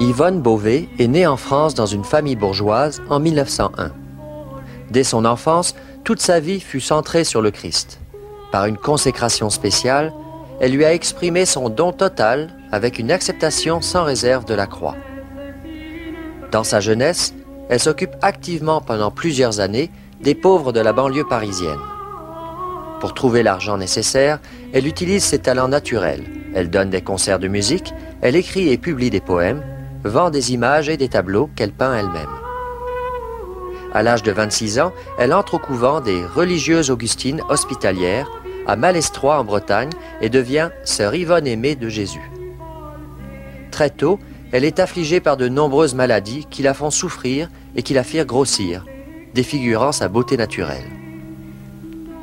Yvonne Beauvais est née en France dans une famille bourgeoise en 1901. Dès son enfance, toute sa vie fut centrée sur le Christ. Par une consécration spéciale, elle lui a exprimé son don total avec une acceptation sans réserve de la croix. Dans sa jeunesse, elle s'occupe activement pendant plusieurs années des pauvres de la banlieue parisienne. Pour trouver l'argent nécessaire, elle utilise ses talents naturels. Elle donne des concerts de musique, elle écrit et publie des poèmes, vend des images et des tableaux qu'elle peint elle-même. À l'âge de 26 ans, elle entre au couvent des religieuses augustines hospitalières à Malestroit en Bretagne et devient sœur Yvonne Aimée de Jésus. Très tôt, elle est affligée par de nombreuses maladies qui la font souffrir et qui la firent grossir, défigurant sa beauté naturelle.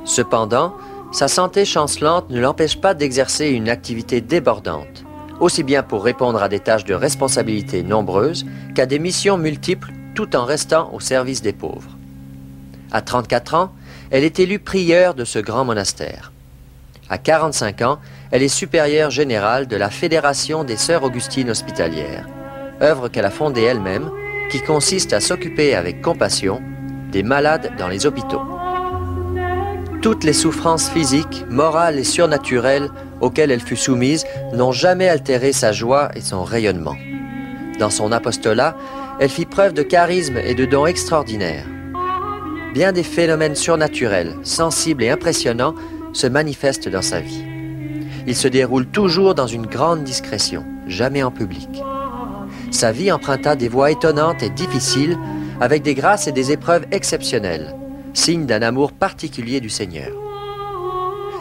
Cependant, sa santé chancelante ne l'empêche pas d'exercer une activité débordante, aussi bien pour répondre à des tâches de responsabilité nombreuses qu'à des missions multiples tout en restant au service des pauvres. À 34 ans, elle est élue prieure de ce grand monastère. À 45 ans, elle est supérieure générale de la Fédération des Sœurs Augustines Hospitalières, œuvre qu'elle a fondée elle-même, qui consiste à s'occuper avec compassion des malades dans les hôpitaux. Toutes les souffrances physiques, morales et surnaturelles auxquelles elle fut soumise n'ont jamais altéré sa joie et son rayonnement. Dans son apostolat, elle fit preuve de charisme et de dons extraordinaires. Bien des phénomènes surnaturels, sensibles et impressionnants se manifestent dans sa vie. Ils se déroulent toujours dans une grande discrétion, jamais en public. Sa vie emprunta des voies étonnantes et difficiles, avec des grâces et des épreuves exceptionnelles, signe d'un amour particulier du Seigneur.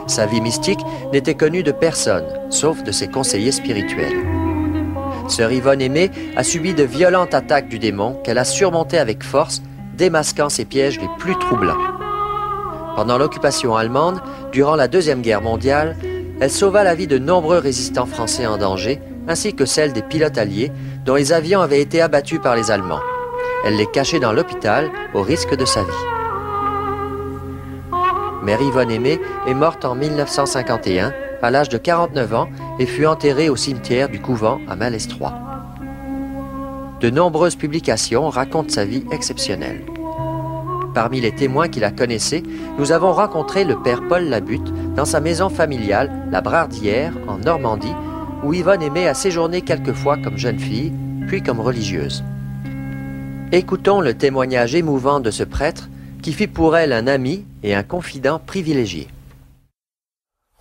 Sa vie mystique n'était connue de personne, sauf de ses conseillers spirituels. Sœur Yvonne Aimée a subi de violentes attaques du démon qu'elle a surmontées avec force, démasquant ses pièges les plus troublants. Pendant l'occupation allemande, durant la Deuxième Guerre mondiale, elle sauva la vie de nombreux résistants français en danger, ainsi que celle des pilotes alliés dont les avions avaient été abattus par les Allemands. Elle les cachait dans l'hôpital au risque de sa vie. Mère Yvonne Aimée est morte en 1951, à l'âge de 49 ans, et fut enterrée au cimetière du couvent à Malestroit. De nombreuses publications racontent sa vie exceptionnelle. Parmi les témoins qui la connaissaient, nous avons rencontré le père Paul Labutte dans sa maison familiale, la Brardière, en Normandie, où Yvonne Aimée a séjourné quelquefois comme jeune fille, puis comme religieuse. Écoutons le témoignage émouvant de ce prêtre qui fit pour elle un ami et un confident privilégié.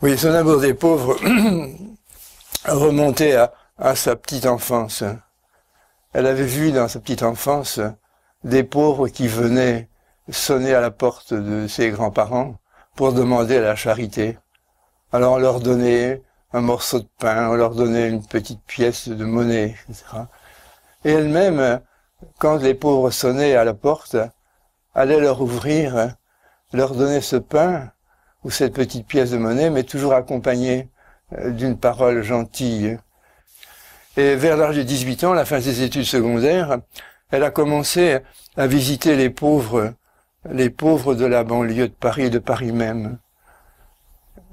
Oui, son amour des pauvres remontait à sa petite enfance. Elle avait vu dans sa petite enfance des pauvres qui venaient sonner à la porte de ses grands-parents pour demander la charité. Alors on leur donnait un morceau de pain, on leur donnait une petite pièce de monnaie, etc. Et elle-même, quand les pauvres sonnaient à la porte, allait leur ouvrir, leur donner ce pain ou cette petite pièce de monnaie, mais toujours accompagnée d'une parole gentille. Et vers l'âge de 18 ans, à la fin de ses études secondaires, elle a commencé à visiter les pauvres de la banlieue de Paris et de Paris même.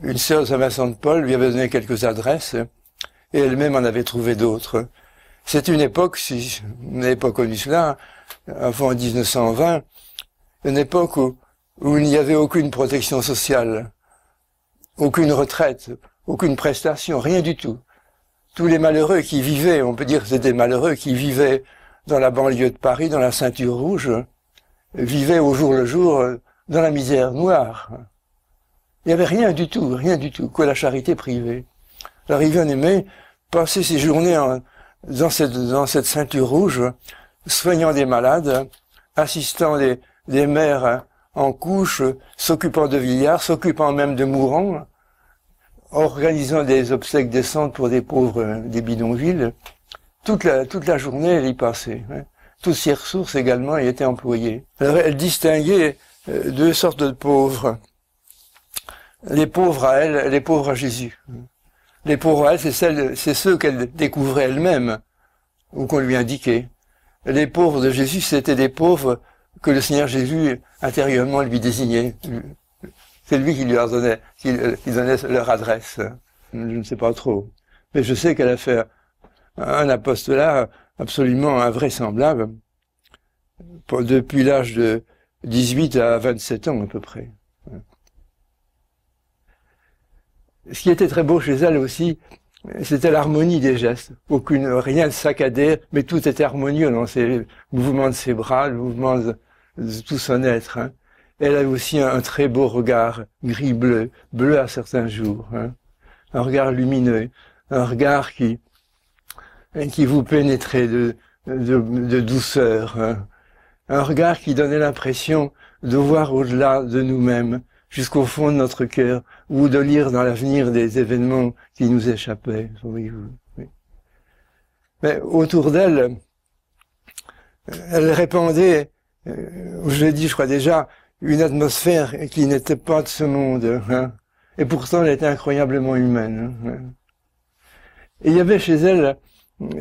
Une sœur de Saint-Vincent de Paul lui avait donné quelques adresses, et elle-même en avait trouvé d'autres. C'est une époque, si vous n'avez pas connu cela, avant 1920, une époque où il n'y avait aucune protection sociale, aucune retraite, aucune prestation, rien du tout. Tous les malheureux qui vivaient, on peut dire que c'était malheureux, qui vivaient dans la banlieue de Paris, dans la ceinture rouge, vivaient au jour le jour dans la misère noire. Il n'y avait rien du tout, que la charité privée. Alors Yvonne Aimée passait ses journées dans cette ceinture rouge, soignant des malades, assistant des mères en couche, s'occupant de vieillards, s'occupant même de mourants, organisant des obsèques décentes pour des pauvres des bidonvilles. Toute la journée, elle y passait. Toutes ses ressources également y étaient employées. Alors elle distinguait deux sortes de pauvres. Les pauvres à elle, les pauvres à Jésus. Les pauvres à elle, c'est ceux qu'elle découvrait elle-même, ou qu'on lui indiquait. Les pauvres de Jésus, c'était des pauvres que le Seigneur Jésus intérieurement lui désignait. C'est lui qui leur donnait, qui donnait leur adresse. Je ne sais pas trop. Mais je sais qu'elle a fait un apostolat absolument invraisemblable, depuis l'âge de 18 à 27 ans à peu près. Ce qui était très beau chez elle aussi, c'était l'harmonie des gestes. Rien ne saccadait, mais tout était harmonieux dans ses mouvements de ses bras, le mouvement de tout son être. Hein. Elle a aussi un très beau regard, gris-bleu, bleu à certains jours. Hein. Un regard lumineux, un regard qui vous pénétrait de douceur. Hein. Un regard qui donnait l'impression de voir au-delà de nous-mêmes, jusqu'au fond de notre cœur, ou de lire dans l'avenir des événements qui nous échappaient. Oui. Mais autour d'elle, elle répandait, je l'ai dit, je crois déjà, une atmosphère qui n'était pas de ce monde. Hein. Et pourtant, elle était incroyablement humaine. Hein. Et il y avait chez elle,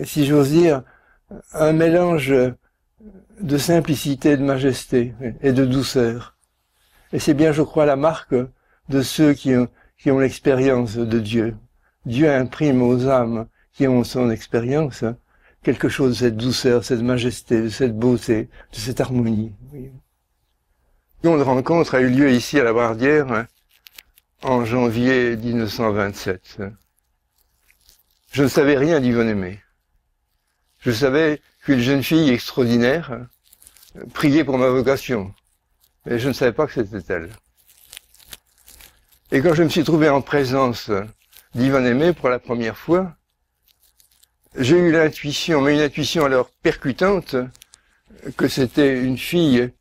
si j'ose dire, un mélange de simplicité, de majesté et de douceur. Et c'est bien, je crois, la marque de ceux qui ont l'expérience de Dieu. Dieu imprime aux âmes qui ont son expérience quelque chose de cette douceur, cette majesté, de cette beauté, de cette harmonie. Une rencontre a eu lieu ici à la Bardière en janvier 1927. Je ne savais rien d'Yvonne Aimée. Je savais qu'une jeune fille extraordinaire priait pour ma vocation. Mais je ne savais pas que c'était elle. Et quand je me suis trouvé en présence d'Yvonne Aimée pour la première fois, j'ai eu l'intuition, mais une intuition alors percutante, que c'était une fille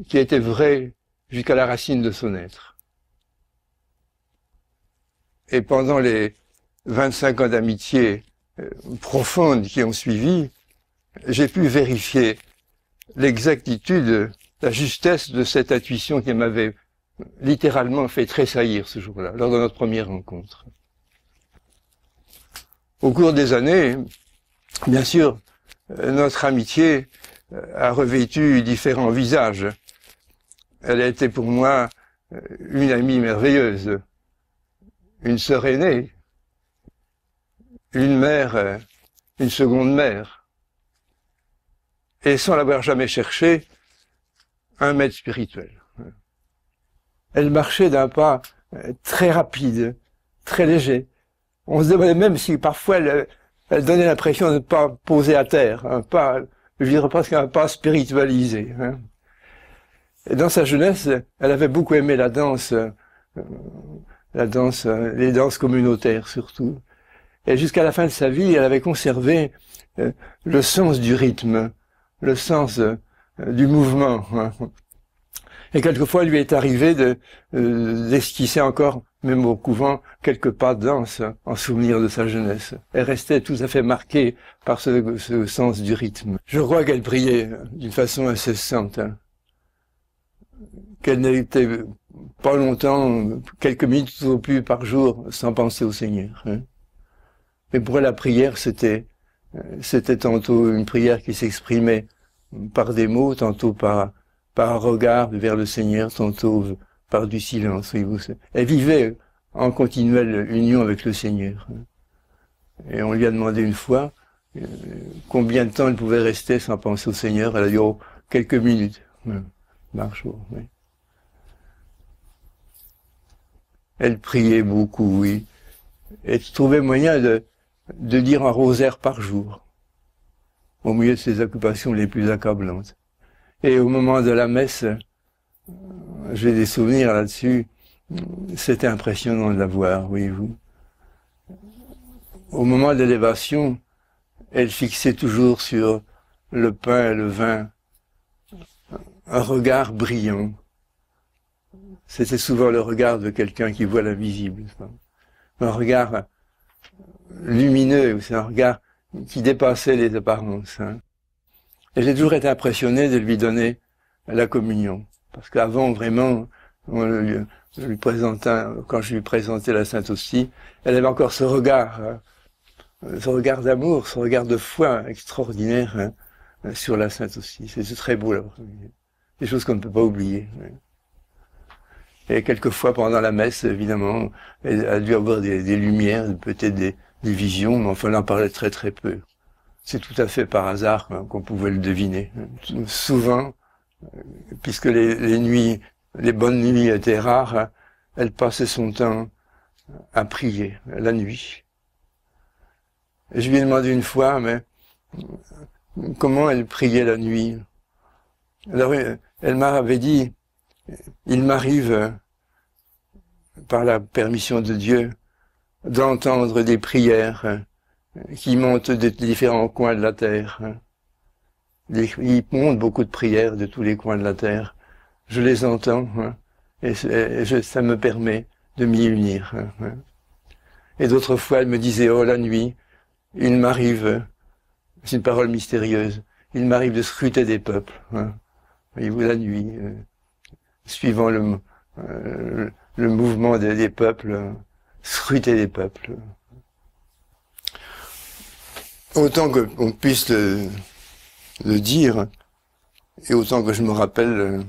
qui était vraie jusqu'à la racine de son être. Et pendant les 25 ans d'amitié profonde qui ont suivi, j'ai pu vérifier l'exactitude, la justesse de cette intuition qui m'avait littéralement fait tressaillir ce jour-là, lors de notre première rencontre. Au cours des années, bien sûr, notre amitié a revêtu différents visages. Elle a été pour moi une amie merveilleuse, une sœur aînée, une mère, une seconde mère, et sans l'avoir jamais cherché, un maître spirituel. Elle marchait d'un pas très rapide, très léger. On se demandait même si parfois elle donnait l'impression de ne pas poser à terre, un pas, je dirais presque un pas spiritualisé. Hein. Et dans sa jeunesse, elle avait beaucoup aimé la danse, les danses communautaires surtout. Et jusqu'à la fin de sa vie, elle avait conservé le sens du rythme, le sens du mouvement. Hein. Et quelquefois, il lui est arrivé d'esquisser encore, même au couvent, quelques pas de danse en souvenir de sa jeunesse. Elle restait tout à fait marquée par ce sens du rythme. Je crois qu'elle priait d'une façon incessante, hein. Qu'elle n'était pas longtemps, quelques minutes au plus par jour, sans penser au Seigneur. Hein. Mais pour elle, la prière, c'était tantôt une prière qui s'exprimait par des mots, tantôt par un regard vers le Seigneur, tantôt par du silence. Elle vivait en continuelle union avec le Seigneur. Et on lui a demandé une fois combien de temps elle pouvait rester sans penser au Seigneur. Elle a dit, oh, quelques minutes. Marche, oui. Elle priait beaucoup, oui. Et trouvait moyen de dire un rosaire par jour, au milieu de ses occupations les plus accablantes. Et au moment de la messe, j'ai des souvenirs là-dessus, c'était impressionnant de la voir, voyez-vous. Au moment de l'élévation, elle fixait toujours sur le pain et le vin un regard brillant. C'était souvent le regard de quelqu'un qui voit l'invisible. Un regard lumineux, c'est un regard qui dépassait les apparences. Hein. Et j'ai toujours été impressionné de lui donner la communion. Parce qu'avant, vraiment, quand je lui présentais la Sainte Hostie, elle avait encore ce regard d'amour, ce regard de foi extraordinaire hein, sur la Sainte Hostie. C'est très beau, là. Des choses qu'on ne peut pas oublier. Ouais. Et quelquefois, pendant la messe, évidemment, elle a dû avoir des lumières, peut-être des visions, mais enfin, elle en parlait très très peu. c'est tout à fait par hasard qu'on pouvait le deviner. Souvent, puisque les bonnes nuits étaient rares, elle passait son temps à prier la nuit. Et je lui ai demandé une fois, mais comment elle priait la nuit? Alors, elle m'avait dit, il m'arrive, par la permission de Dieu, d'entendre des prières qui montent des différents coins de la terre. Il monte beaucoup de prières de tous les coins de la terre. Je les entends, et ça me permet de m'y unir. Et d'autres fois, elle me disait, oh, la nuit, il m'arrive, c'est une parole mystérieuse, il m'arrive de scruter des peuples. Voyez-vous, la nuit, suivant le mouvement des peuples, scruter des peuples. Autant qu'on puisse le dire, et autant que je me rappelle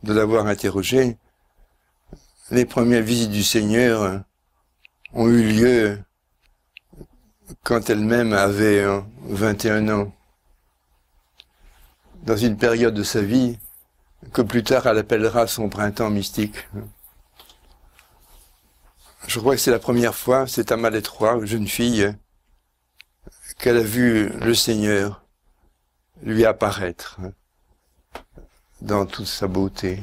de l'avoir interrogé, les premières visites du Seigneur ont eu lieu quand elle-même avait 21 ans, dans une période de sa vie que plus tard elle appellera son printemps mystique. Je crois que c'est la première fois, c'est à Malétroit, jeune fille, qu'elle a vu le Seigneur lui apparaître dans toute sa beauté.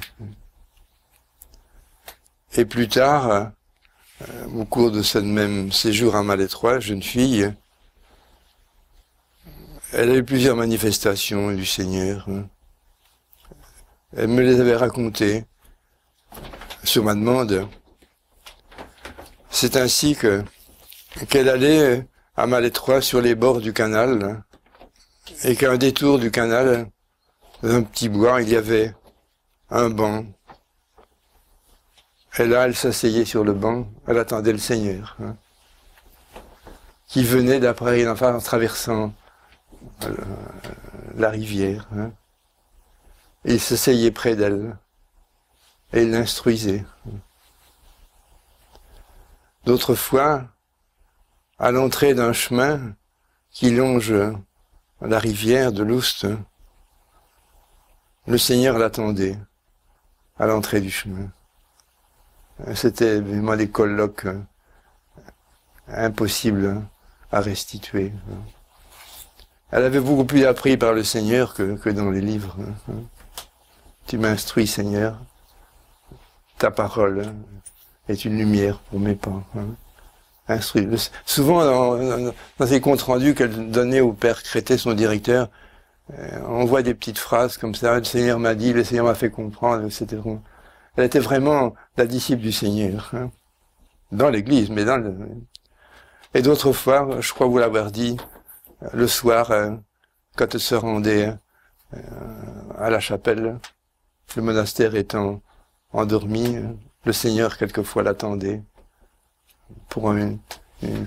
Et plus tard, au cours de ce même séjour à Malétroit, jeune fille, elle a eu plusieurs manifestations du Seigneur. Elle me les avait racontées sur ma demande. C'est ainsi qu'elle allait à Malétroit sur les bords du canal, et qu'à un détour du canal, dans un petit bois, il y avait un banc. Et là, elle s'asseyait sur le banc, elle attendait le Seigneur, qui venait d'après en traversant la rivière. Et il s'asseyait près d'elle, et il l'instruisait. D'autres fois, à l'entrée d'un chemin qui longe la rivière de l'Oust, le Seigneur l'attendait à l'entrée du chemin. C'était vraiment des colloques impossibles à restituer. Elle avait beaucoup plus appris par le Seigneur que dans les livres. Tu m'instruis, Seigneur. Ta parole est une lumière pour mes pas. Instruis. Souvent, dans ces comptes rendus qu'elle donnait au père Crétet, son directeur, on voit des petites phrases comme ça. Le Seigneur m'a dit, le Seigneur m'a fait comprendre, etc. Elle était vraiment la disciple du Seigneur, dans l'église, mais Et d'autres fois, je crois vous l'avoir dit, le soir, quand elle se rendait à la chapelle, le monastère étant endormi, le Seigneur quelquefois l'attendait pour une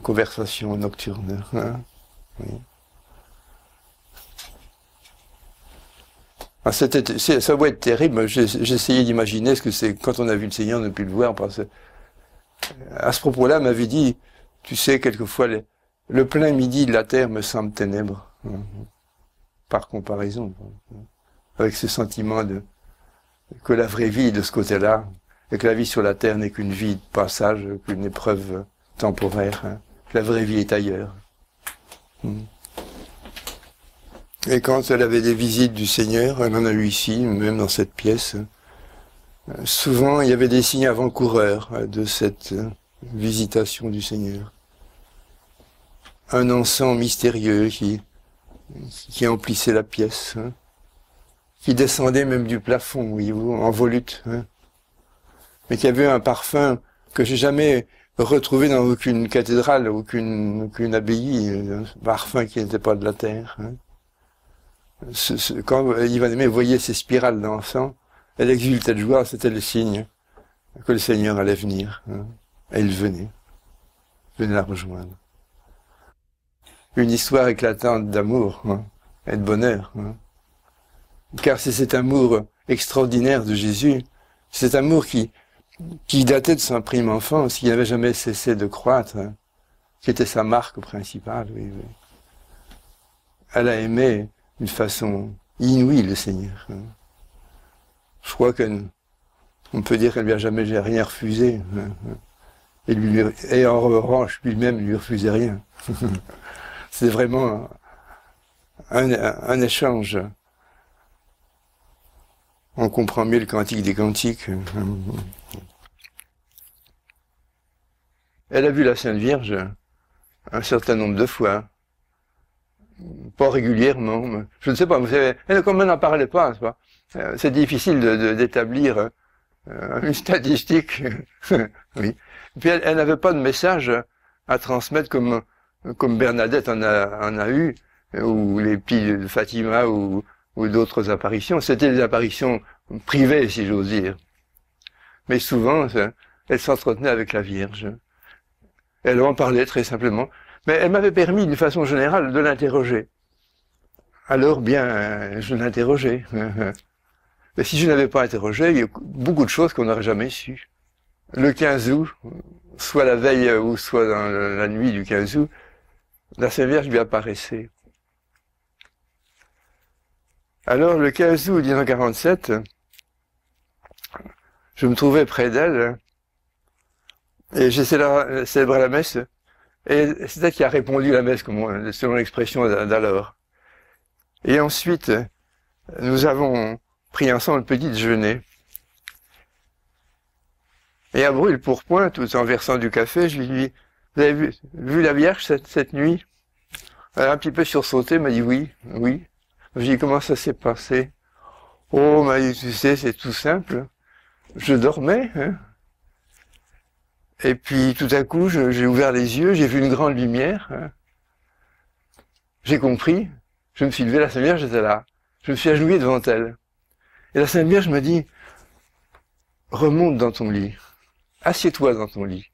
conversation nocturne. Oui. Ah, ça doit être terrible. J'essayais d'imaginer ce que c'est quand on a vu le Seigneur, on ne peut le voir. Parce que, à ce propos-là, elle m'avait dit, tu sais, quelquefois, le plein midi de la terre me semble ténèbres, par comparaison, avec ce sentiment que la vraie vie est de ce côté-là, et que la vie sur la terre n'est qu'une vie de passage, qu'une épreuve temporaire, que la vraie vie est ailleurs. Et quand elle avait des visites du Seigneur, elle en a eu ici, même dans cette pièce, souvent il y avait des signes avant-coureurs de cette visitation du Seigneur. Un encens mystérieux qui emplissait la pièce, qui descendait même du plafond, voyez-vous, en volute, mais qui avait un parfum que j'ai jamais retrouvé dans aucune cathédrale, aucune abbaye, un parfum qui n'était pas de la terre. Quand Ivan Aimé voyait ces spirales d'encens, elle exultait de joie, c'était le signe que le Seigneur allait venir. Et il venait la rejoindre. Une histoire éclatante d'amour et de bonheur. Car c'est cet amour extraordinaire de Jésus, cet amour qui datait de son prime enfance, qui n'avait jamais cessé de croître, qui était sa marque principale. Oui. elle a aimé d'une façon inouïe le Seigneur. Je crois qu'on peut dire qu'elle lui a jamais rien refusé. Et en revanche, lui-même, lui refusait rien. C'est vraiment un échange. On comprend mieux le cantique des cantiques. Elle a vu la Sainte Vierge un certain nombre de fois. Pas régulièrement. Mais je ne sais pas, vous savez, comme elle n'en parlait pas, c'est difficile d'établir une statistique. Oui. Puis elle n'avait pas de message à transmettre comme Bernadette en a eu, ou les petits de Fatima, ou d'autres apparitions. C'était des apparitions privées, si j'ose dire. Mais souvent, elle s'entretenait avec la Vierge. Elle en parlait très simplement. Mais elle m'avait permis, d'une façon générale, de l'interroger. Alors, bien, je l'interrogeais. Mais si je n'avais pas interrogé, il y a beaucoup de choses qu'on n'aurait jamais su. Le 15 août, soit la veille ou soit dans la nuit du 15 août, la Sainte Vierge lui apparaissait. Alors, le 15 août 1947, je me trouvais près d'elle et j'ai célébré la messe. Et c'est elle qui a répondu la messe, selon l'expression d'alors. Et ensuite, nous avons pris ensemble un petit déjeuner. Et à brûle-pourpoint, tout en versant du café, je lui dis, vous avez vu la Vierge cette nuit? Elle a un petit peu sursauté, elle m'a dit oui, oui. Je lui ai dit, comment ça s'est passé? Oh, m'a dit, tu sais, c'est tout simple. Je dormais, hein. Et puis, tout à coup, j'ai ouvert les yeux, j'ai vu une grande lumière, hein. J'ai compris. Je me suis levé, la Sainte Vierge était là. Je me suis agenouillé devant elle. Et la Sainte Vierge me dit, remonte dans ton lit. Assieds-toi dans ton lit.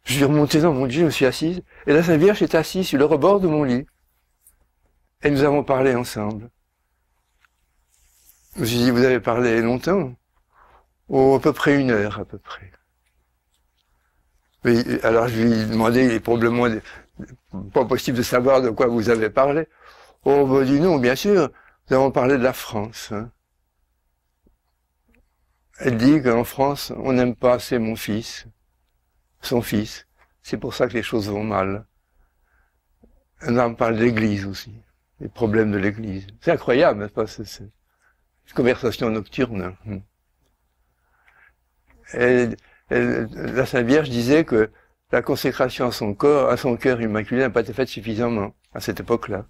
Je suis remonté dans mon lit, je me suis assise, et la Sainte Vierge était assise sur le rebord de mon lit. Et nous avons parlé ensemble. Je lui ai dit, vous avez parlé longtemps? Oh, à peu près 1 heure, à peu près. Oui, alors je lui ai demandé, il est probablement pas possible de savoir de quoi vous avez parlé. Oh, bah dis non, bien sûr, nous avons parlé de la France. Hein. Elle dit qu'en France, on n'aime pas assez mon fils, son fils. C'est pour ça que les choses vont mal. Elle en parle de l'Église aussi, les problèmes de l'Église. C'est incroyable, n'est-ce pas, c'est une conversation nocturne. Et la Sainte Vierge disait que la consécration à son cœur immaculé n'a pas été faite suffisamment à cette époque-là.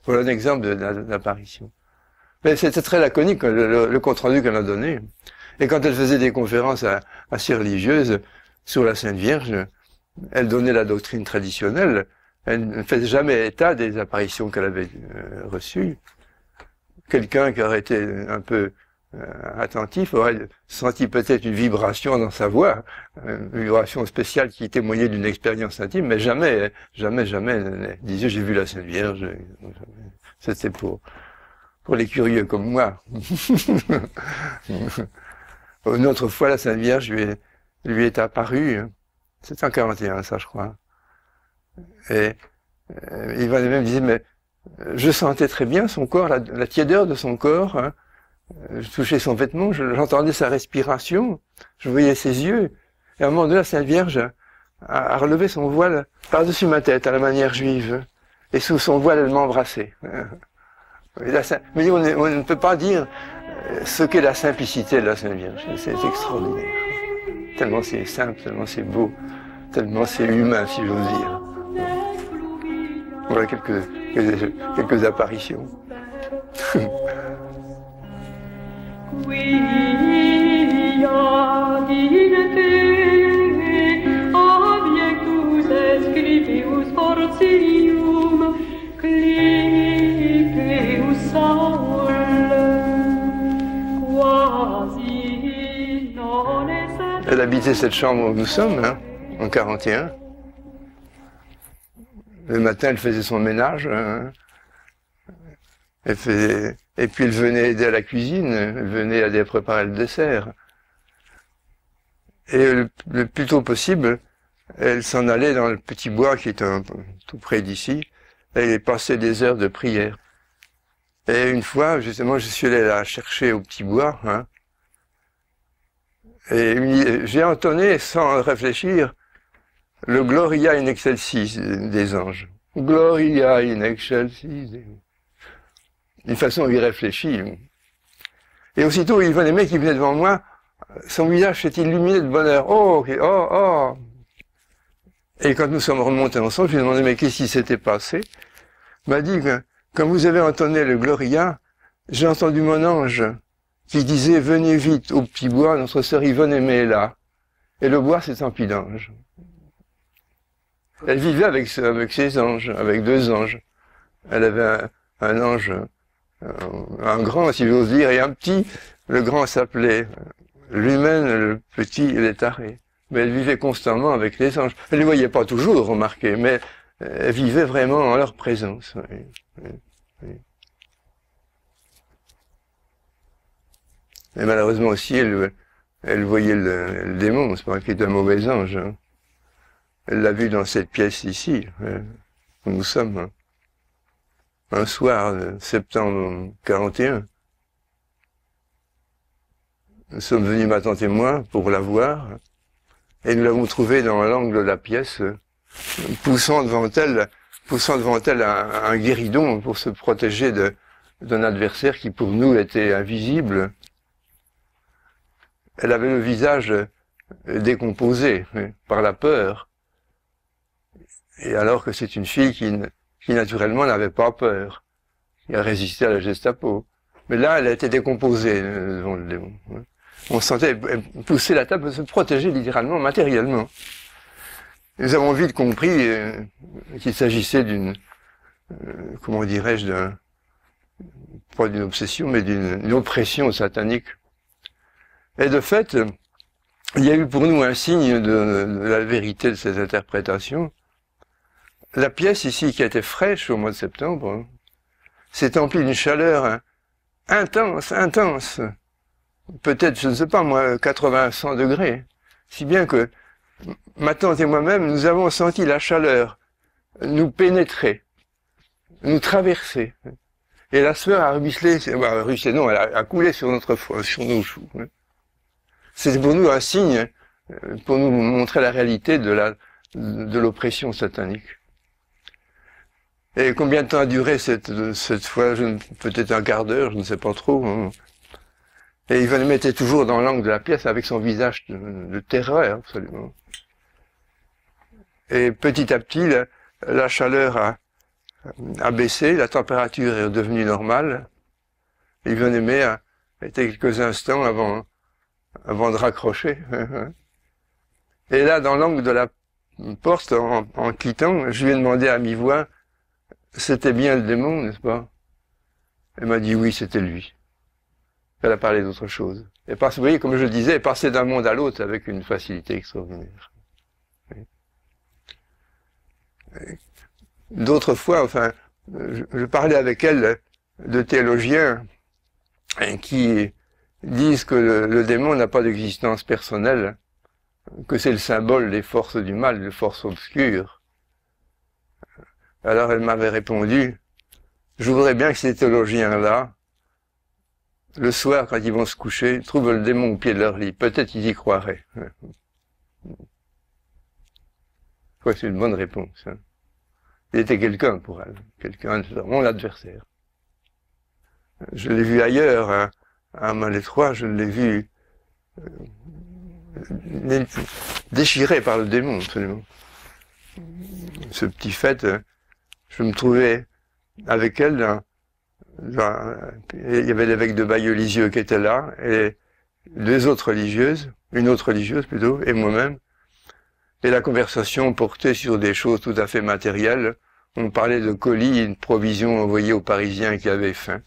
Voilà un exemple d'apparition. Mais c'était très laconique, le compte-rendu qu'elle a donné. Et quand elle faisait des conférences assez religieuses sur la Sainte Vierge, elle donnait la doctrine traditionnelle. Elle ne faisait jamais état des apparitions qu'elle avait reçues. Quelqu'un qui aurait été un peu attentif aurait senti peut-être une vibration dans sa voix, une vibration spéciale qui témoignait d'une expérience intime, mais jamais elle disait j'ai vu la Sainte Vierge. C'était pour les curieux comme moi. Une autre fois, la Sainte Vierge lui est apparue, c'était en 41, ça je crois. Et Ivan même disait, mais je sentais très bien son corps, la tiédeur de son corps, hein. Je touchais son vêtement, j'entendais sa respiration, je voyais ses yeux. Et à un moment donné, la Sainte Vierge a relevé son voile par-dessus ma tête, à la manière juive. Et sous son voile, elle m'embrassait. Mais on ne peut pas dire ce qu'est la simplicité de la Sainte Vierge. C'est extraordinaire. Tellement c'est simple, tellement c'est beau, tellement c'est humain, si j'ose dire. Voilà quelques apparitions. Elle habitait cette chambre où nous sommes, hein, en 41. Le matin, elle faisait son ménage. Hein. Et puis elle venait aider à la cuisine, elle venait aider à préparer le dessert. Et le plus tôt possible, elle s'en allait dans le petit bois qui est tout près d'ici, et passer des heures de prière. Et une fois, justement, je suis allé la chercher au petit bois, hein, et j'ai entonné, sans réfléchir, le Gloria in excelsis des anges. Gloria in excelsis. D'une façon irréfléchie. Et aussitôt, il venait, les mecs qui venaient devant moi, son visage s'est illuminé de bonheur. Oh, oh, oh. Et quand nous sommes remontés ensemble, je lui ai demandé, mais qu'est-ce qui s'était passé? Il m'a dit que, quand vous avez entonné le Gloria, j'ai entendu mon ange qui disait, venez vite au petit bois, notre sœur Yvonne aimée est là. Et le bois, c'est un pied d'ange. Elle vivait avec ses anges, avec 2 anges. Elle avait un ange, un grand, si j'ose dire, et un petit. Le grand s'appelait l'humaine, le petit, les tarés. Mais elle vivait constamment avec les anges. Elle ne les voyait pas toujours, remarquez, mais elle vivait vraiment en leur présence. Oui, oui, oui. Et malheureusement aussi, elle voyait le démon, c'est pas qu'il est un mauvais ange. Hein. Elle l'a vu dans cette pièce ici, où nous sommes. Hein. Un soir de septembre 41. Nous sommes venus, ma tante et moi, pour la voir, et nous l'avons trouvée dans l'angle de la pièce, poussant devant elle un guéridon pour se protéger d'un adversaire qui pour nous était invisible. Elle avait le visage décomposé par la peur, et alors que c'est une fille qui naturellement n'avait pas peur, qui a résisté à la Gestapo. Mais là, elle a été décomposée devant le démon. On sentait pousser la table pour se protéger littéralement, matériellement. Nous avons vite compris qu'il s'agissait d'une, comment dirais-je, pas d'une obsession, mais d'une oppression satanique. Et de fait, il y a eu pour nous un signe de la vérité de ces interprétations. La pièce ici, qui était fraîche au mois de septembre, s'est emplie d'une chaleur intense, intense. Peut-être, je ne sais pas moi, 80-100 degrés. Si bien que ma tante et moi-même, nous avons senti la chaleur nous pénétrer, nous traverser. Et la sueur a ruisselé, non, elle a coulé sur nos joues. C'est pour nous un signe, pour nous montrer la réalité de l'oppression satanique. Et combien de temps a duré cette fois? Peut-être un quart d'heure, je ne sais pas trop. Hein. Et il me mettait toujours dans l'angle de la pièce avec son visage de terreur, absolument. Et petit à petit, la chaleur a baissé, la température est devenue normale. Il venait était quelques instants avant de raccrocher. Et là, dans l'angle de la porte, en quittant, je lui ai demandé à mi-voix, c'était bien le démon, n'est-ce pas? Elle m'a dit oui, c'était lui. Elle a parlé d'autre chose. Et vous voyez, comme je le disais, elle passait d'un monde à l'autre avec une facilité extraordinaire. D'autres fois, enfin, je parlais avec elle de théologiens qui disent que le démon n'a pas d'existence personnelle, que c'est le symbole des forces du mal, des forces obscures. Alors elle m'avait répondu, je voudrais bien que ces théologiens-là, le soir, quand ils vont se coucher, trouvent le démon au pied de leur lit. Peut-être ils y croiraient. Ouais, c'est une bonne réponse. Hein. Il était quelqu'un pour elle, quelqu'un, mon adversaire. Je l'ai vu ailleurs, hein, à Malétroit, je l'ai vu déchiré par le démon, absolument. Ce petit fait, je me trouvais avec elle, il y avait l'évêque de Bayeux-Lisieux qui était là, et 2 autres religieuses, une autre religieuse plutôt, et moi-même. Et la conversation portait sur des choses tout à fait matérielles. On parlait de colis, une provision envoyée aux Parisiens qui avaient faim.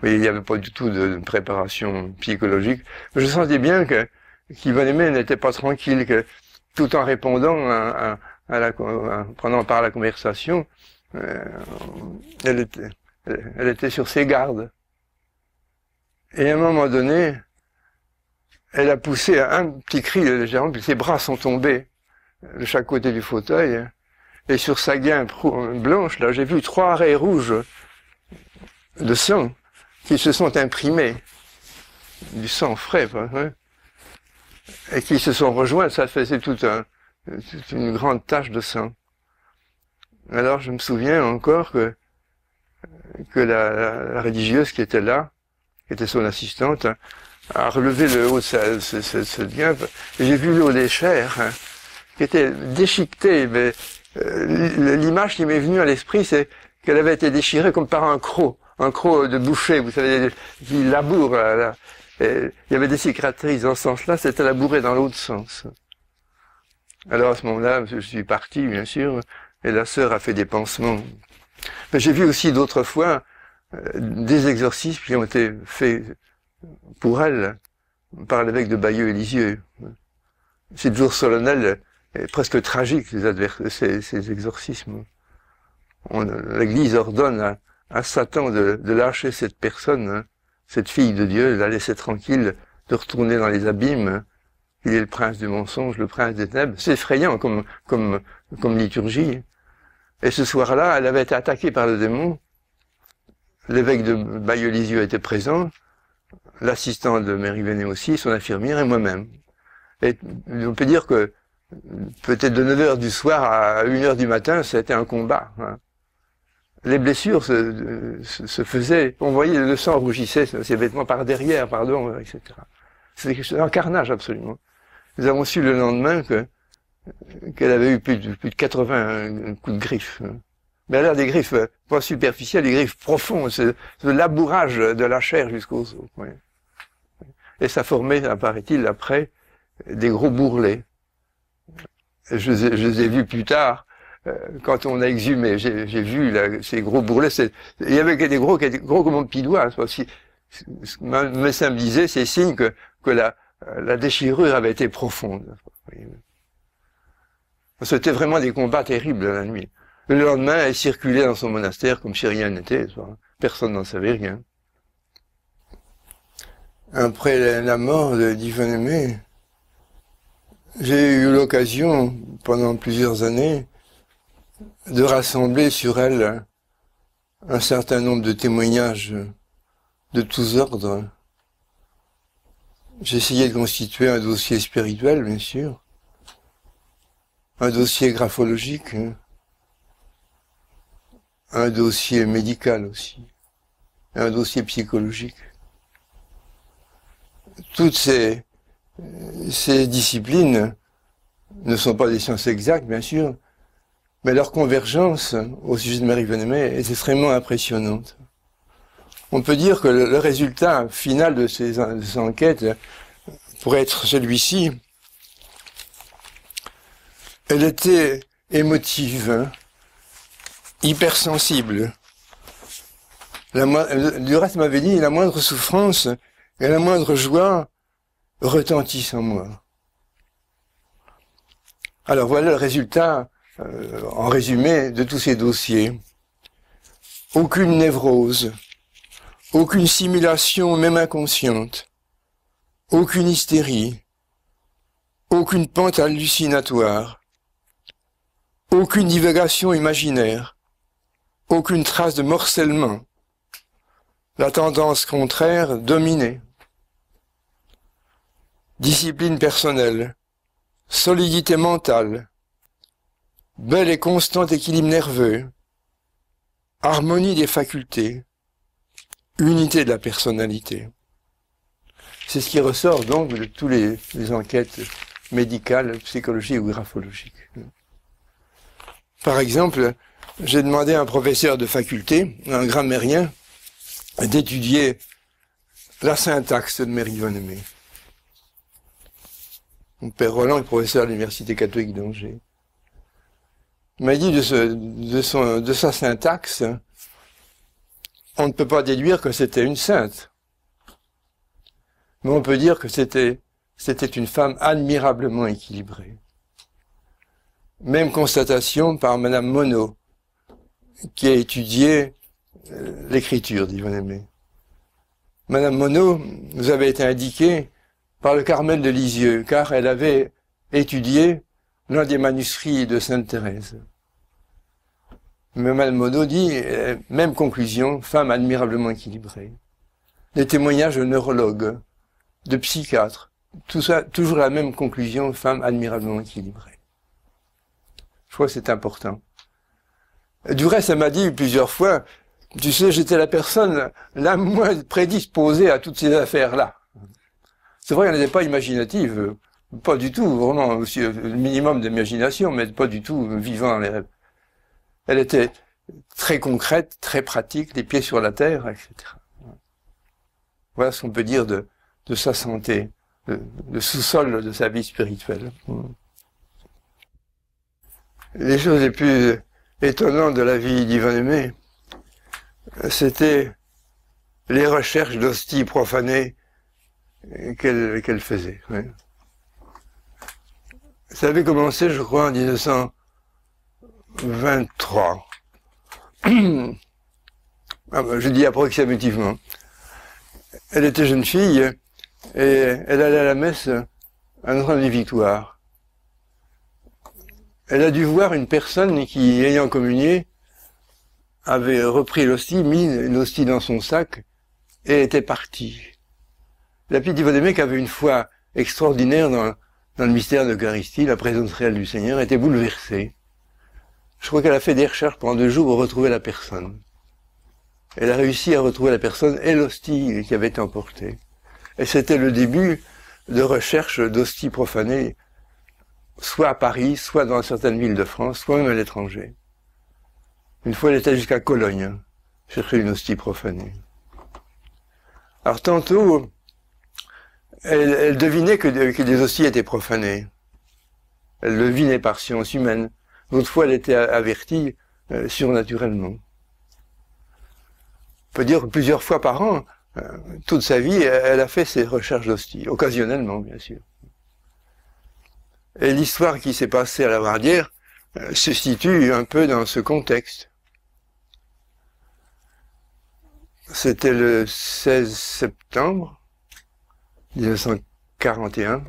Mais il n'y avait pas du tout de préparation psychologique. Je sentais bien qu'Yvonne Aimée n'était pas tranquille, que tout en répondant prenant part à la conversation, elle était sur ses gardes. Et à un moment donné, elle a poussé un petit cri légèrement, puis ses bras sont tombés de chaque côté du fauteuil, Et sur sa gain blanche, là, j'ai vu 3 raies rouges de sang qui se sont imprimées. Du sang frais, hein, et qui se sont rejoints. Ça faisait toute une grande tache de sang. Alors, je me souviens encore que la religieuse qui était là, qui était son assistante, a relevé le haut de ce gain. J'ai vu l'eau des chairs, hein, qui était déchiquetée, mais l'image qui m'est venue à l'esprit, c'est qu'elle avait été déchirée comme par un croc de boucher, vous savez, qui laboure. Là. Et il y avait des cicatrices dans ce sens-là, c'était labouré dans l'autre sens. Alors à ce moment-là, je suis parti, bien sûr, et la sœur a fait des pansements. Mais j'ai vu aussi d'autres fois des exorcismes qui ont été faits pour elle par l'évêque de Bayeux et Lisieux. C'est toujours solennel et presque tragique, ces exorcismes. L'Église ordonne à Satan de lâcher cette personne, hein, cette fille de Dieu, de la laisser tranquille, de retourner dans les abîmes. Il est le prince du mensonge, le prince des ténèbres. C'est effrayant comme liturgie. Et ce soir-là, elle avait été attaquée par le démon. L'évêque de Bayeux-Lisieux était présent, l'assistant de Mary Véné aussi, son infirmière et moi-même. Et on peut dire que peut-être de 9 heures du soir à 1 heure du matin, c'était un combat. Hein. Les blessures se faisaient, on voyait le sang rougissait, ses vêtements par derrière, par devant, etc. C'était un carnage absolument. Nous avons su le lendemain qu'elle avait eu plus de 80 coups de griffes. Mais elle a des griffes pas superficielles, des griffes profondes, c'est le labourage de la chair jusqu'aux os. Oui. Et ça formait, apparaît-il, après, des gros bourrelets. Je les ai vus plus tard, quand on a exhumé. J'ai vu ces gros bourrelets. Il y avait des gros comme mon petit doigt. Le médecin me disait, c'est signe que la déchirure avait été profonde. C'était vraiment des combats terribles la nuit. Le lendemain, elle circulait dans son monastère comme si rien n'était. Personne n'en savait rien. Après la mort d'Yvonne Aimé, j'ai eu l'occasion, pendant plusieurs années, de rassembler sur elle un certain nombre de témoignages de tous ordres. J'ai essayé de constituer un dossier spirituel, bien sûr, un dossier graphologique, un dossier médical aussi, un dossier psychologique. Toutes ces disciplines ne sont pas des sciences exactes, bien sûr, mais leur convergence au sujet de Mary Vénémé est extrêmement impressionnante. On peut dire que le résultat final de ces enquêtes pourrait être celui-ci. Elle était émotive, hypersensible. Du reste, m'avait dit, la moindre souffrance et la moindre joie retentissent en moi. Alors voilà le résultat, en résumé, de tous ces dossiers. Aucune névrose, aucune simulation, même inconsciente, aucune hystérie, aucune pente hallucinatoire, aucune divagation imaginaire, aucune trace de morcellement, la tendance contraire dominée. Discipline personnelle, solidité mentale, bel et constant équilibre nerveux, harmonie des facultés, unité de la personnalité. C'est ce qui ressort donc de toutes les enquêtes médicales, psychologiques ou graphologiques. Par exemple, j'ai demandé à un professeur de faculté, un grammairien, d'étudier la syntaxe de Mary Vénémé. Mon père Roland est professeur à l'Université catholique d'Angers. Il m'a dit de sa syntaxe, on ne peut pas déduire que c'était une sainte. Mais on peut dire que c'était une femme admirablement équilibrée. Même constatation par Madame Monod, qui a étudié l'écriture d'Yvonne Aimé. Madame Monod nous avait été indiquée par le Carmel de Lisieux, car elle avait étudié l'un des manuscrits de Sainte Thérèse. Mais Malmono dit, même conclusion, femme admirablement équilibrée. Des témoignages de neurologues, de psychiatres, tout ça, toujours la même conclusion, femme admirablement équilibrée. Je crois que c'est important. Du reste, elle m'a dit plusieurs fois, tu sais, j'étais la personne la moins prédisposée à toutes ces affaires-là. C'est vrai qu'elle n'était pas imaginative, pas du tout, vraiment aussi le minimum d'imagination, mais pas du tout vivant dans les rêves. Elle était très concrète, très pratique, les pieds sur la terre, etc. Voilà ce qu'on peut dire de sa santé, le sous-sol de sa vie spirituelle. Les choses les plus étonnantes de la vie d'Ivan Aimé, c'était les recherches d'hosties profanées qu'elle faisait. Oui. Ça avait commencé, je crois, en 1923. Je dis approximativement. Elle était jeune fille et elle allait à la messe à Notre-Dame-des-Victoires. Elle a dû voir une personne qui, ayant communié, avait repris l'hostie, mis l'hostie dans son sac et était partie. La petite Yvonne Aimé, qui avait une foi extraordinaire dans le mystère de l'Eucharistie, la présence réelle du Seigneur, était bouleversée. Je crois qu'elle a fait des recherches pendant 2 jours pour retrouver la personne. Elle a réussi à retrouver la personne et l'hostie qui avait été emportée. Et c'était le début de recherche d'hosties profanées, soit à Paris, soit dans certaines villes de France, soit même à l'étranger. Une fois, elle était jusqu'à Cologne, chercher une hostie profanée. Alors tantôt, elle devinait que des hosties étaient profanées. Elle le devinait par science humaine. L'autre fois, elle était avertie surnaturellement. On peut dire que plusieurs fois par an, toute sa vie, elle a fait ses recherches d'hosties, occasionnellement, bien sûr. Et l'histoire qui s'est passée à la Vardière se situe un peu dans ce contexte. C'était le 16 septembre 1941.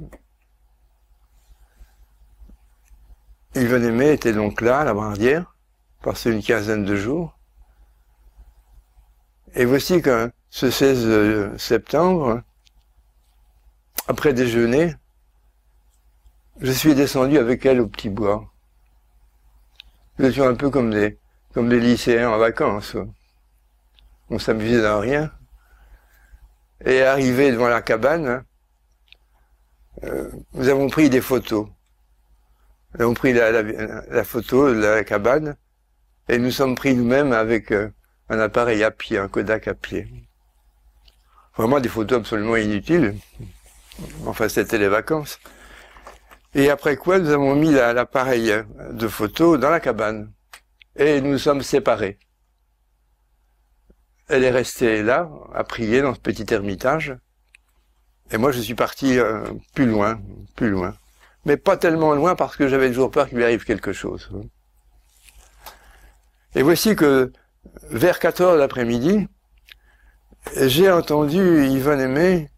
Yvonne Aimé était donc là, à la Vardière, passé une quinzaine de jours. Et voici que ce 16 septembre, après déjeuner, je suis descendu avec elle au Petit Bois. Nous étions un peu comme des lycéens en vacances. On s'amusait dans rien. Et arrivé devant la cabane, nous avons pris des photos. Nous avons pris la photo de la cabane et nous sommes pris nous-mêmes avec un appareil à pied, un Kodak à pied. Vraiment des photos absolument inutiles. Enfin, c'était les vacances. Et après quoi, nous avons mis l'appareil de photo dans la cabane. Et nous nous sommes séparés. Elle est restée là, à prier dans ce petit ermitage. Et moi, je suis parti plus loin. Mais pas tellement loin parce que j'avais toujours peur qu'il lui arrive quelque chose. Et voici que, vers 4 heures de l'après-midi, j'ai entendu Yvonne Aimé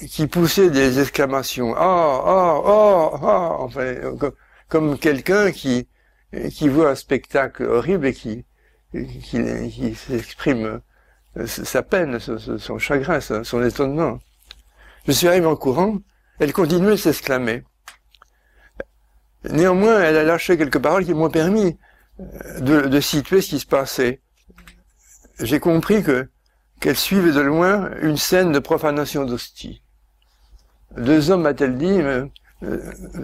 qui poussait des exclamations. Enfin, comme quelqu'un qui voit un spectacle horrible et qui s'exprime sa peine, son chagrin, son étonnement. Je suis arrivé en courant, elle continuait de s'exclamer. Néanmoins, elle a lâché quelques paroles qui m'ont permis de situer ce qui se passait. J'ai compris qu'elle suivait de loin une scène de profanation d'hostie. 2 hommes, a-t-elle dit,